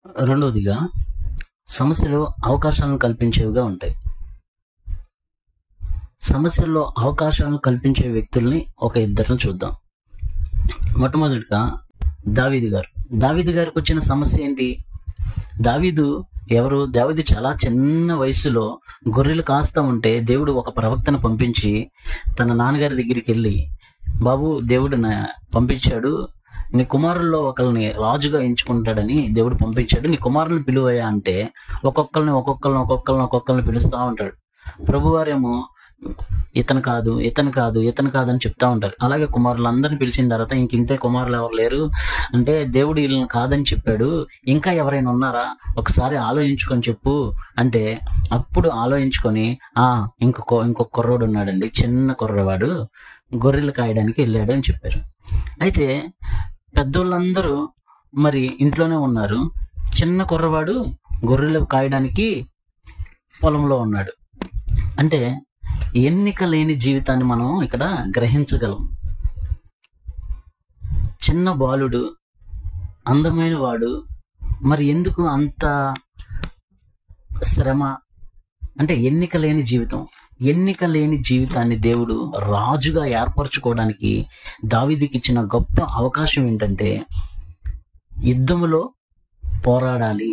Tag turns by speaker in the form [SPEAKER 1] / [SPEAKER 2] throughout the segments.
[SPEAKER 1] రెండవదిగా సమస్యలు అవకాశాలను కల్పించేవిగా ఉంటాయి. సమస్యల్లో అవకాశాలను కల్పించే వ్యక్తుల్ని ఒక ఇద్దరిని చూద్దాం. మొట్టమొదటిగా దావీదు గారికి వచ్చిన సమస్య ఏంటి? దావీదు చాలా చిన్న వయసులో గొర్రెలు కాస్తా ఉంటే దేవుడు ఒక ప్రవక్తను పంపించి తన నాన్నగారి దగ్గరికి వెళ్ళి, బాబు, దేవుడు పంపించాడు, నీ కుమారుల్లో ఒకరిని రాజుగా ఎంచుకుంటాడని దేవుడు పంపించాడు, నీ కుమారుని పిలువయ్యా అంటే ఒక్కొక్కరిని పిలుస్తూ ఉంటాడు. ప్రభువారేమో ఇతను కాదు అని చెప్తా ఉంటారు. అలాగే కుమారులందరిని పిలిచిన తర్వాత ఇంతే కుమారులు ఎవరు లేరు అంటే, దేవుడు వీళ్ళని కాదని చెప్పాడు, ఇంకా ఎవరైనా ఉన్నారా ఒకసారి ఆలోచించుకొని చెప్పు అంటే, అప్పుడు ఆలోచించుకొని ఇంకొక కుర్రోడు ఉన్నాడండి, చిన్న కుర్రవాడు, గొర్రెలు కాయడానికి వెళ్ళాడు అని చెప్పారు. అయితే పెద్దోళ్ళందరూ మరి ఇంట్లోనే ఉన్నారు, చిన్న కుర్రవాడు గొర్రెలు కాయడానికి పొలంలో ఉన్నాడు. అంటే ఎన్నిక లేని జీవితాన్ని మనం ఇక్కడ గ్రహించగలం. చిన్న బాలుడు, అందమైన వాడు, మరి ఎందుకు అంత శ్రమ అంటే ఎన్నిక లేని జీవితాన్ని దేవుడు రాజుగా ఏర్పరచుకోవడానికి దావీదుకి ఇచ్చిన గొప్ప అవకాశం ఏంటంటే, యుద్ధములో పోరాడాలి,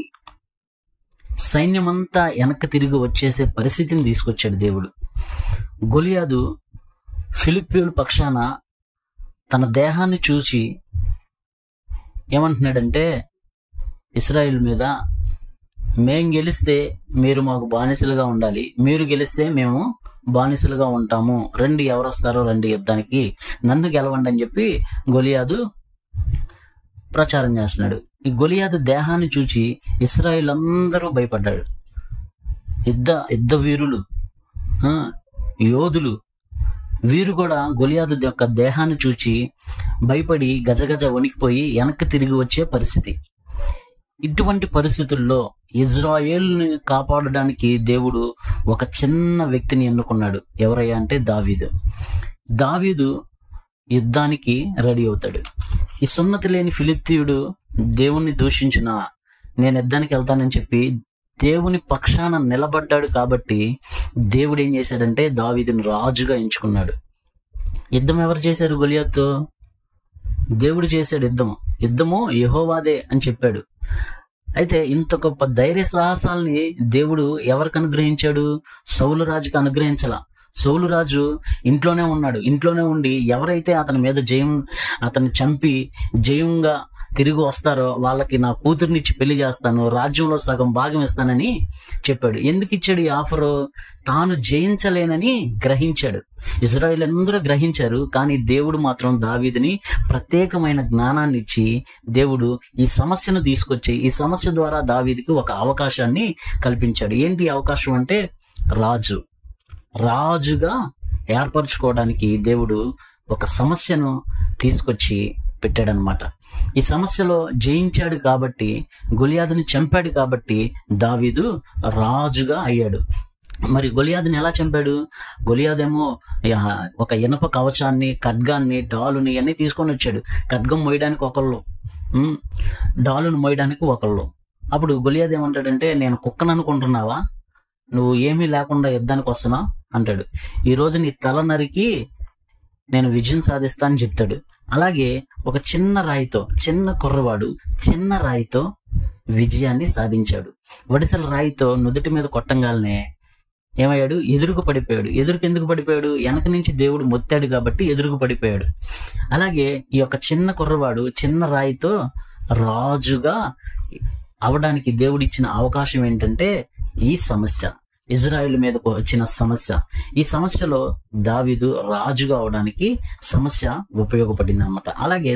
[SPEAKER 1] సైన్యమంతా వెనక్కి తిరిగి వచ్చేసే పరిస్థితిని తీసుకొచ్చాడు దేవుడు. గొలియాదు ఫిలిష్తీయుల పక్షాన తన దేహాన్ని చూసి ఏమంటున్నాడంటే, ఇశ్రాయేలు మీద, మేం గెలిస్తే మీరు మాకు బానిసలుగా ఉండాలి, మీరు గెలిస్తే మేము బానిసలుగా ఉంటాము, రండి, ఎవరు వస్తారో రండి యుద్ధానికి, నన్ను గెలవండి అని చెప్పి గొలియాదు ప్రచారం చేస్తున్నాడు. ఈ గొలియాదు దేహాన్ని చూచి ఇశ్రాయేలు అందరూ భయపడ్డాడు. యుద్ధ వీరులు, యోధులు, వీరు కూడా గొలియాదు యొక్క దేహాన్ని చూచి భయపడి గజగజ వణికిపోయి వెనక్కి తిరిగి వచ్చే పరిస్థితి. ఇటువంటి పరిస్థితుల్లో ఇజ్రాయేలుని కాపాడడానికి దేవుడు ఒక చిన్న వ్యక్తిని ఎన్నుకున్నాడు. ఎవరయ్యా అంటే దావీదు యుద్ధానికి రెడీ అవుతాడు. ఈ సున్నతి లేని ఫిలిష్తీయుడు దేవుణ్ణి దూషించిన, నేను యుద్ధానికి వెళ్తానని చెప్పి దేవుని పక్షాన నిలబడ్డాడు. కాబట్టి దేవుడు ఏం చేశాడంటే దావీదుని రాజుగా ఎంచుకున్నాడు. యుద్ధం ఎవరు చేశారు? గొలియాతుతో దేవుడు చేశాడు. యుద్ధము యెహోవాదే అని చెప్పాడు. అయితే ఇంత గొప్ప ధైర్య సాహసాల్ని దేవుడు ఎవరికి అనుగ్రహించాడు? సౌలు రాజుకి అనుగ్రహించాల. సౌలు రాజు ఇంట్లోనే ఉన్నాడు. ఇంట్లోనే ఉండి ఎవరైతే అతన్ని చంపి జయంగా తిరిగి వస్తారో వాళ్ళకి నా కూతుర్నిచ్చి పెళ్లి చేస్తాను, రాజ్యంలో సగం భాగం ఇస్తానని చెప్పాడు. ఎందుకు ఇచ్చాడు ఈ ఆఫరు? తాను జయించలేనని గ్రహించాడు. ఇజ్రాయేల్ అందరూ గ్రహించారు, కానీ దేవుడు మాత్రం దావీదుని ప్రత్యేకమైన జ్ఞానాన్ని ఇచ్చి దేవుడు ఈ సమస్యను తీసుకొచ్చి ఈ సమస్య ద్వారా దావీదుకి ఒక అవకాశాన్ని కల్పించాడు. ఏంటి అవకాశం అంటే, రాజుగా ఏర్పరచుకోవడానికి దేవుడు ఒక సమస్యను తీసుకొచ్చి పెట్టాడనమాట. ఈ సమస్యలో జయించాడు కాబట్టి, గొలియాదుని చంపాడు కాబట్టి దావీదు రాజుగా అయ్యాడు. మరి గొలియాదుని ఎలా చంపాడు? గొలియాదేమో ఒక ఇనప కవచాన్ని, ఖడ్గాన్ని, డాలుని అన్ని తీసుకొని వచ్చాడు. ఖడ్గం మోయడానికి ఒకళ్ళు, డాలును మోయడానికి ఒకళ్ళు. అప్పుడు గొలియాదు ఏమంటాడంటే, నేను కుక్కను అనుకుంటున్నావా? నువ్వు ఏమీ లేకుండా యుద్ధానికి వస్తున్నా అంటాడు. ఈ రోజు నీ తల నరికి నేను విజయం సాధిస్తా అని చెప్తాడు. అలాగే ఒక చిన్న కుర్రవాడు చిన్న రాయితో విజయాన్ని సాధించాడు. వడిసెల రాయితో నుదుటి మీద కొట్టంగానే ఏమయ్యాడు? ఎదురుకు పడిపోయాడు. ఎందుకు పడిపోయాడు? వెనక నుంచి దేవుడు మొత్తాడు కాబట్టి ఎదురుకు పడిపోయాడు. అలాగే ఈ యొక్క చిన్న కుర్రవాడు చిన్న రాయితో రాజుగా అవడానికి దేవుడిచ్చిన అవకాశం ఏంటంటే ఈ సమస్య, ఇజ్రాయేల్ మీదకు వచ్చిన సమస్య. ఈ సమస్యలో దావీదు రాజుగా అవడానికి సమస్య ఉపయోగపడింది అన్నమాట. అలాగే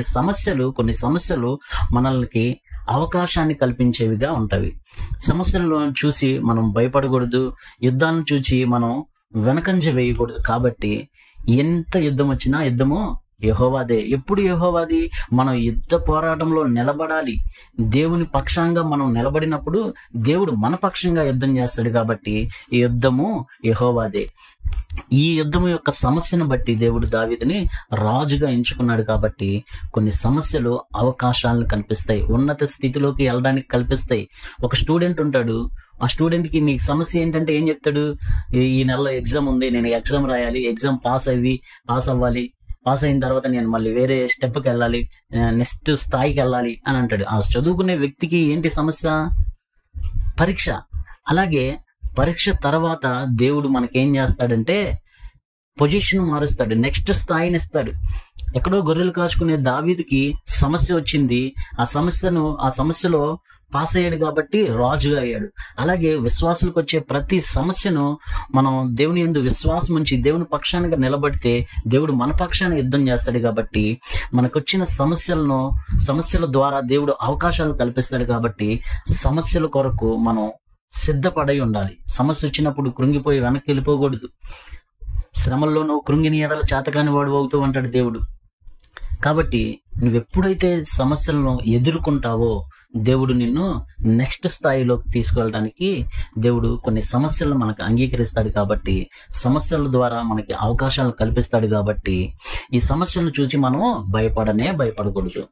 [SPEAKER 1] కొన్ని సమస్యలు మనల్ని అవకాశాన్ని కల్పించేవిగా ఉంటవి. సమస్యలను చూసి మనం భయపడకూడదు, యుద్ధాలను చూసి మనం వెనకంజ వేయకూడదు. కాబట్టి ఎంత యుద్ధం వచ్చినా యుద్ధము యెహోవాదే. ఎప్పుడు యెహోవాది? మనం యుద్ధ పోరాటంలో నిలబడాలి. దేవుని పక్షంగా మనం నిలబడినప్పుడు దేవుడు మన పక్షంగా యుద్ధం చేస్తాడు. కాబట్టి ఈ యుద్ధము యెహోవాదే. ఈ యుద్ధము యొక్క సమస్యను బట్టి దేవుడు దావీదుని రాజుగా ఎంచుకున్నాడు. కాబట్టి కొన్ని సమస్యలు అవకాశాలను కల్పిస్తాయి, ఉన్నత స్థితిలోకి వెళ్ళడానికి కల్పిస్తాయి. ఒక స్టూడెంట్ ఉంటాడు, ఆ స్టూడెంట్ కి నీకు సమస్య ఏంటంటే ఏం చెప్తాడు? ఈ నెలలో ఎగ్జామ్ ఉంది, నేను ఎగ్జామ్ రాయాలి, ఎగ్జామ్ పాస్ అవ్వాలి, పాస్ అయిన తర్వాత నేను మళ్ళీ వేరే స్టెప్కి వెళ్ళాలి, నెక్స్ట్ స్థాయికి వెళ్ళాలి అని అంటాడు. ఆ చదువుకునే వ్యక్తికి ఏంటి సమస్య? పరీక్ష. అలాగే పరీక్ష తర్వాత దేవుడు మనకేం చేస్తాడంటే పొజిషన్ మారుస్తాడు, నెక్స్ట్ స్థాయిని ఇస్తాడు. ఎక్కడో గొర్రెలు కాచుకునే దావీదుకి సమస్య వచ్చింది, ఆ సమస్యలో పాస్ అయ్యాడు కాబట్టి రాజుగా అయ్యాడు. అలాగే విశ్వాసులకు వచ్చే ప్రతి సమస్యను మనం దేవుని యందు విశ్వాసం ఉంచి దేవుని పక్షానికి నిలబడితే దేవుడు మన పక్షాన్ని యుద్ధం చేస్తాడు. కాబట్టి మనకొచ్చిన సమస్యల ద్వారా దేవుడు అవకాశాలు కల్పిస్తాడు. కాబట్టి సమస్యల కొరకు మనం సిద్ధపడై ఉండాలి. సమస్య వచ్చినప్పుడు కృంగిపోయి వెనక్కి వెళ్ళిపోకూడదు. శ్రమల్లో నువ్వు కృంగిని ఎడల చేతకాని వాడు అవుతూ అంటాడు దేవుడు. కాబట్టి నువ్వెప్పుడైతే సమస్యలను ఎదుర్కొంటావో దేవుడు నిన్ను నెక్స్ట్ స్థాయిలోకి తీసుకెళ్ళడానికి దేవుడు కొన్ని సమస్యలను మనకు అంగీకరిస్తాడు. కాబట్టి సమస్యల ద్వారా మనకి అవకాశాలు కల్పిస్తాడు. కాబట్టి ఈ సమస్యలను చూసి మనం భయపడకూడదు.